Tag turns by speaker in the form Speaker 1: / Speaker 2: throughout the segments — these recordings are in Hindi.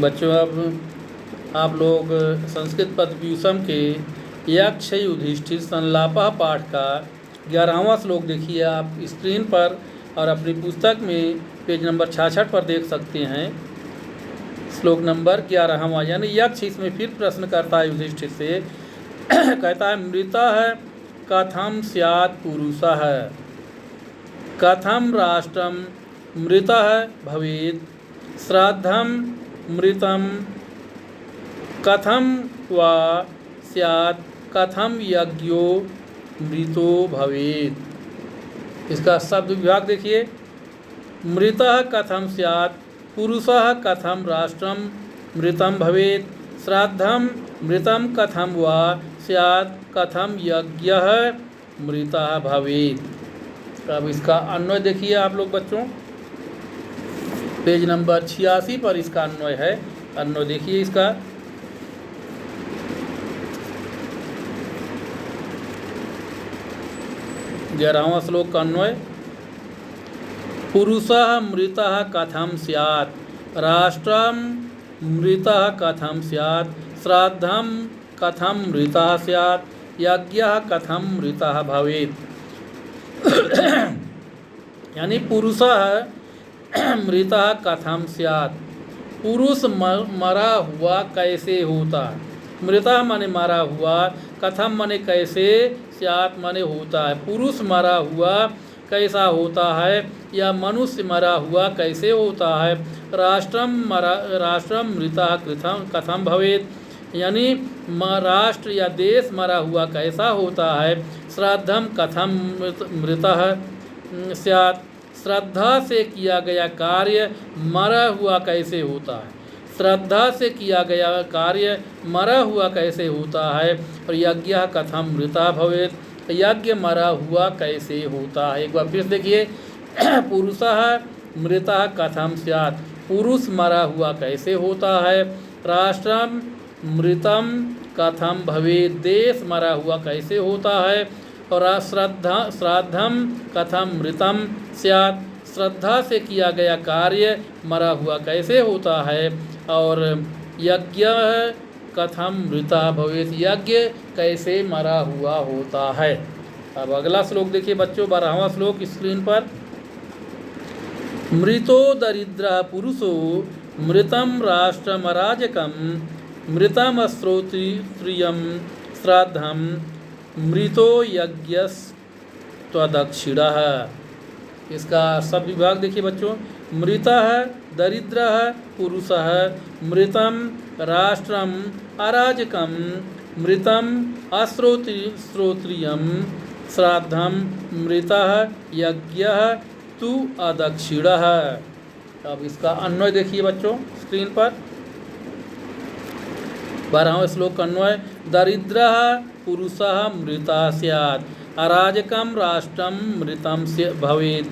Speaker 1: बच्चों अब आप लोग संस्कृत पदव्यूषम के यक्ष युधिष्ठिर संलापः पाठ का 11वां श्लोक देखिए आप स्क्रीन पर और अपनी पुस्तक में पेज नंबर 66 पर देख सकते हैं। श्लोक नंबर 11वां, यानी यक्ष इसमें फिर प्रश्न करता है युधिष्ठिर से। कहता है मृतः कथम स्यात् पुरुषः, कथम राष्ट्रम मृतः भवेत्, श्राद्धं मृतं कथम वा स्यात्, कथम यज्ञो मृतो भवेत्। इसका शब्द विभाग देखिए। मृतः कथम स्यात्, पुरुषः कथम राष्ट्रम मृतं भवेत्, श्राद्धं मृतं कथम वा स्यात्, कथम यज्ञः मृतः भवेत्। अब इसका अन्वय देखिए आप लोग बच्चों, पेज नंबर 86 पर इसका अन्वय है। अन्वय देखिए इसका। ग्यारहवां श्लोक का अन्वय। पुरुषः मृतः कथम स्यात्, राष्ट्रम मृतः कथम स्यात्, श्राद्धं कथम मृतः स्यात्, यज्ञः कथम मृतः भवेत्। यानी पुरुषः मृतः कथम स्यात्, पुरुष मरा हुआ कैसे होता। मृतः माने मरा हुआ, कथम माने कैसे, स्यात् माने होता है। पुरुष मरा हुआ कैसा होता है या मनुष्य मरा हुआ कैसे होता है। राष्ट्रम मृतः कथम भवेत्, यानी राष्ट्र या देश मरा हुआ कैसा होता है। श्राद्धम कथम मृतः स्यात्, श्रद्धा से किया गया कार्य मरा हुआ कैसे होता है। श्रद्धा से किया गया कार्य मरा हुआ कैसे होता है। और यज्ञ कथम मृता भवेत्, यज्ञ मरा हुआ कैसे होता है। एक बार फिर देखिए। पुरुषः मृतः कथम स्यात्, पुरुष मरा हुआ कैसे होता है। राष्ट्रम मृतम कथम भवेत्, देश मरा हुआ कैसे होता है। और श्राद्धम कथम मृतम स्यात्, श्रद्धा से किया गया कार्य मरा हुआ कैसे होता है। और यज्ञ कथम मृता भवेत्, यज्ञ कैसे मरा हुआ होता है। अब अगला श्लोक देखिए बच्चों, 12वां श्लोक स्क्रीन पर। मृतो दरिद्रः पुरुषो मृतं राष्ट्रमराजकं, मृतं श्रोत्रियं श्राद्धं मृतो यज्ञस्त्वदक्षिणः। इसका सब विभाग देखिए बच्चों। मृतः दरिद्रः पुरुषः मृतं राष्ट्रम अराजकं, मृतं अश्रोत्रियं श्राद्धं मृतः यज्ञः तु अदक्षिणः। अब इसका अन्वय देखिए बच्चों स्क्रीन पर। 12वां श्लोक अन्वय। दरिद्रः पुरुषः मृतः स्यात्, अराजकं राष्ट्रं मृतं भवेत्,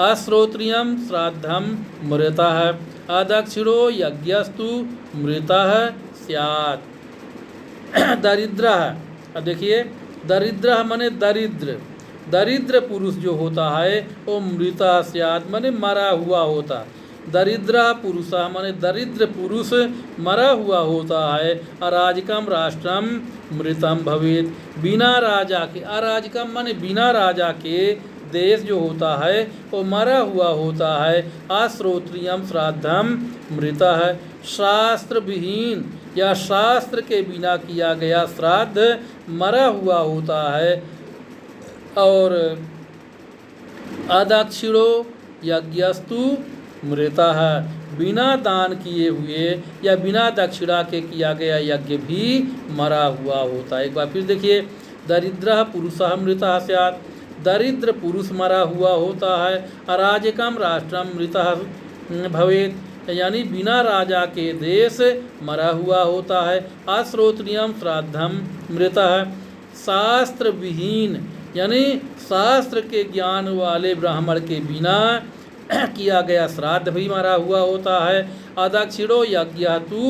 Speaker 1: अश्रोत्रियं श्राद्धं मृतः अदक्षिणो यज्ञस्तु मृतः स्यात्। दरिद्रः, अब देखिए दरिद्रः माने दरिद्र, दरिद्र पुरुष जो होता है वो मृतः स्यात् माने मरा हुआ होता। दरिद्र पुरुषः माने दरिद्र पुरुष मरा हुआ होता है। अराजकम राष्ट्रम मृतम भवेत्, बिना राजा के, अराजकम माने बिना राजा के देश जो होता है वो मरा हुआ होता है। अश्रोत्रियम श्राद्धम मृतः, शास्त्र विहीन या शास्त्र के बिना किया गया श्राद्ध मरा हुआ होता है। और अदक्षिणो यज्ञस्तु मृतः, बिना दान किए हुए या बिना दक्षिणा के किया गया यज्ञ भी मरा हुआ होता है। एक बार फिर देखिए। दरिद्रः पुरुषः मृतः स्यात्, दरिद्र पुरुष मरा हुआ होता है। अराजकम राष्ट्रम मृतः भवेत्, यानी बिना राजा के देश मरा हुआ होता है। अश्रोत्रियम श्राद्धम मृतः, शास्त्र विहीन यानी शास्त्र के ज्ञान वाले ब्राह्मण के बिना किया गया श्राद्ध भी मरा हुआ होता है। अदक्षिणो यज्ञ तु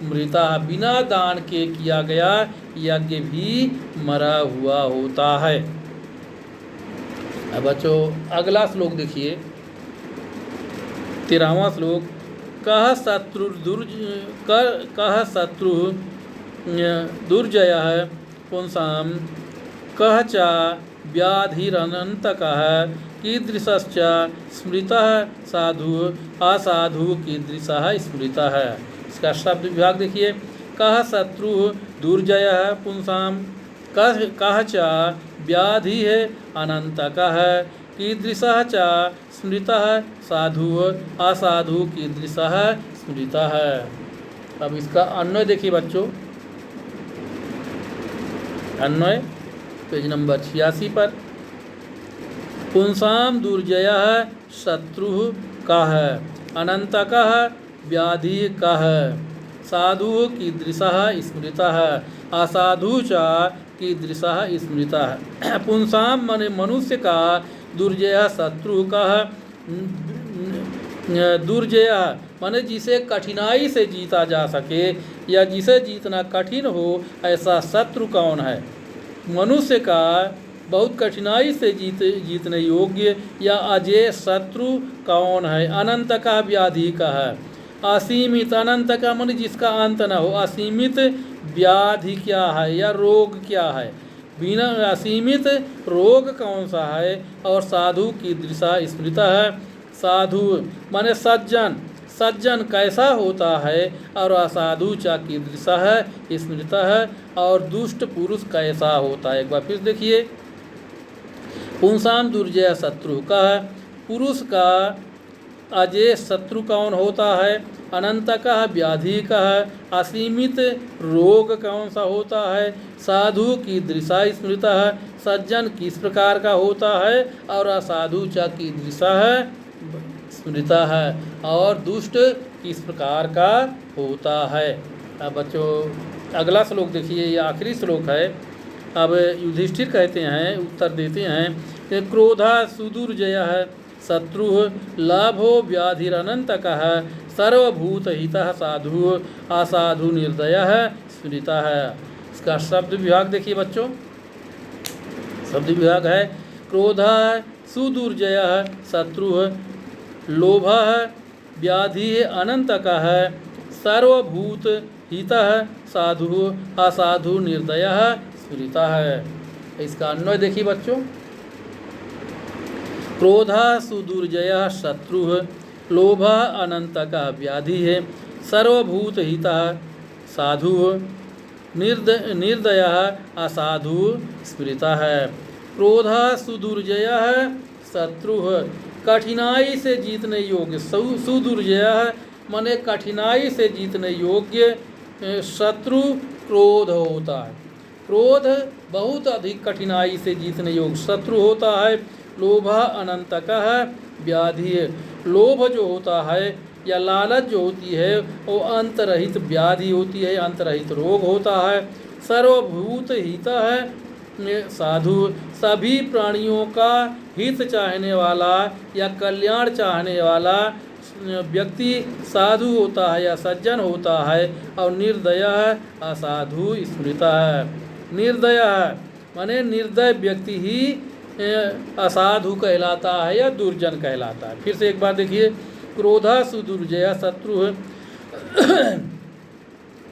Speaker 1: मृता, बिना दान के किया गया यज्ञ भी मरा हुआ होता है। अब बच्चों अगला श्लोक देखिए, 13वां श्लोक। कः शत्रु दुर्जयः पुंसां कः च व्याधिरनन्तकः कीदृशश्च स्मृतः साधु असाधु कीदृशः स्मृतः। इसका शब्द विभाग देखिए। कः शत्रु दुर्जयः पुंसां कः च व्याधिः अनन्तकः कीदृशः च स्मृतः साधु असाधु कीदृशः स्मृतः। अब इसका अन्वय देखिए बच्चों। अन्वय पेज नंबर 86 पर। पुंसां दुर्जयः शत्रुः कः अनन्तकः व्याधि कः साधु कीदृशः स्मृतः असाधु च कीदृशः स्मृतः। पुंसां माने मनुष्य का दुर्जय शत्रु कः दुर्जय माने जिसे कठिनाई से जीता जा सके या जिसे जीतना कठिन हो ऐसा शत्रु कौन है। मनुष्य का बहुत कठिनाई से जीतने योग्य या अजय शत्रु कौन है। अनंत का व्याधि का है। असीमित अनंत का मन जिसका अंत न हो। असीमित व्याधि क्या है या रोग क्या है। बिना असीमित रोग कौन सा है। और साधु की दृशा स्मृता है। साधु माने सज्जन। सज्जन कैसा होता है। और असाधु चा की दृशा है स्मृता है। और दुष्ट पुरुष कैसा होता है। एक बार फिर देखिए। पुंसां दुर्जय शत्रु का है। पुरुष का अजय शत्रु कौन होता है। अनंत का व्याधि का है। असीमित रोग कौन सा होता है। साधु की दृशा स्मृता है। सज्जन किस प्रकार का होता है। और असाधु चा की दृशा है स्मृता है। और दुष्ट किस प्रकार का होता है। अब बच्चों अगला श्लोक देखिए। ये आखिरी श्लोक है। अब युधिष्ठिर कहते हैं उत्तर देते हैं कि क्रोधा सुदुर्जयः शत्रुः लाभो व्याधिरनन्तकः सर्वभूतहितः साधु असाधु निर्दयः स्मृतः। इसका शब्द विभाग देखिए बच्चों। शब्द विभाग है क्रोधः सुदुर्जयः शत्रुः लोभः व्याधिः अनन्तकः सर्वभूतहितः साधु असाधु निर्दयः स्मृतः है। इसका अन्वय देखिए बच्चों। क्रोधा सुदुर्जयः शत्रुः लोभः अनन्तकः व्याधिः सर्वभूतहितः साधु निर्दयः असाधु स्मृतः है। क्रोधा सुदुर्जयः शत्रुः कठिनाई से जीतने योग्य। सुदुर्जयः माने कठिनाई से जीतने योग्य शत्रु क्रोध होता है। क्रोध बहुत अधिक कठिनाई से जीतने योग्य शत्रु होता है। लोभ अनंतकः व्याधि। लोभ जो होता है या लालच जो होती है वो अंतरहित व्याधि होती है। अंतरहित रोग होता है। सर्वभूत हित है साधु। सभी प्राणियों का हित चाहने वाला या कल्याण चाहने वाला व्यक्ति साधु होता है या सज्जन होता है। और निर्दय असाधु स्मृता है। निर्दय माने निर्दय व्यक्ति ही असाधु कहलाता है या दुर्जन कहलाता है। फिर से एक बार देखिए। क्रोधा सुदुर्जय शत्रु है।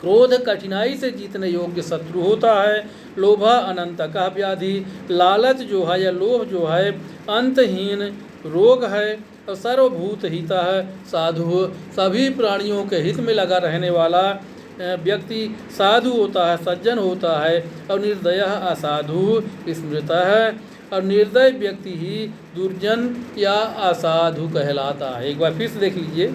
Speaker 1: क्रोध कठिनाई से जीतने योग्य शत्रु होता है। लोभ अनंत का व्याधि। लालच जो है या लोभ जो है अंतहीन रोग है। और सर्वभूत हित है साधु। सभी प्राणियों के हित में लगा रहने वाला व्यक्ति साधु होता है सज्जन होता है। और निर्दय असाधु स्मृता है। और निर्दय व्यक्ति ही दुर्जन या असाधु कहलाता है। एक बार फिर से देख लीजिए।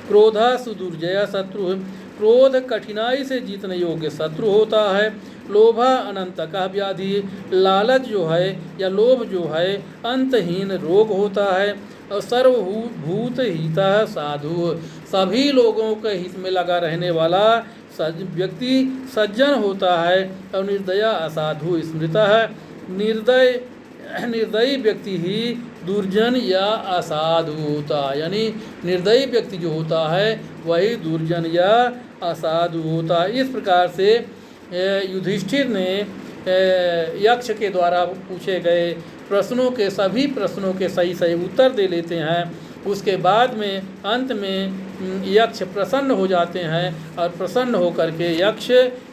Speaker 1: क्रोधा सुदुर्जय शत्रु। क्रोध कठिनाई से जीतने योग्य शत्रु होता है। लोभा अनंत का व्याधि। लालच जो है या लोभ जो है अंतहीन रोग होता है। और सर्वभूत हिता साधु। सभी लोगों के हित में लगा रहने वाला व्यक्ति सज्जन होता है। और निर्दया असाधु स्मृता है। निर्दयी व्यक्ति ही दुर्जन या असाधु होता है। यानी निर्दयी व्यक्ति जो होता है वही दुर्जन या असाधु होता है। इस प्रकार से युधिष्ठिर ने यक्ष के द्वारा पूछे गए प्रश्नों के सभी प्रश्नों के सही सही उत्तर दे लेते हैं। उसके बाद में अंत में यक्ष प्रसन्न हो जाते हैं और प्रसन्न होकर के यक्ष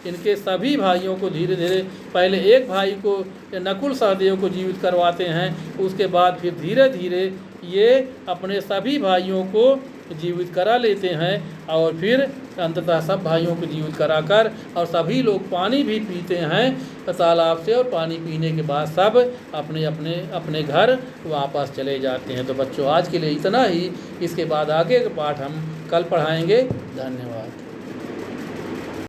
Speaker 1: इनके सभी भाइयों को धीरे धीरे, पहले एक भाई को नकुल सहदेव को जीवित करवाते हैं, उसके बाद फिर धीरे धीरे ये अपने सभी भाइयों को जीवित करा लेते हैं और फिर अंततः सब भाइयों को जीवित कराकर और सभी लोग पानी भी पीते हैं तालाब से, और पानी पीने के बाद सब अपने अपने अपने घर वापस चले जाते हैं। तो बच्चों आज के लिए इतना ही, इसके बाद आगे का पाठ हम कल पढ़ाएंगे। धन्यवाद।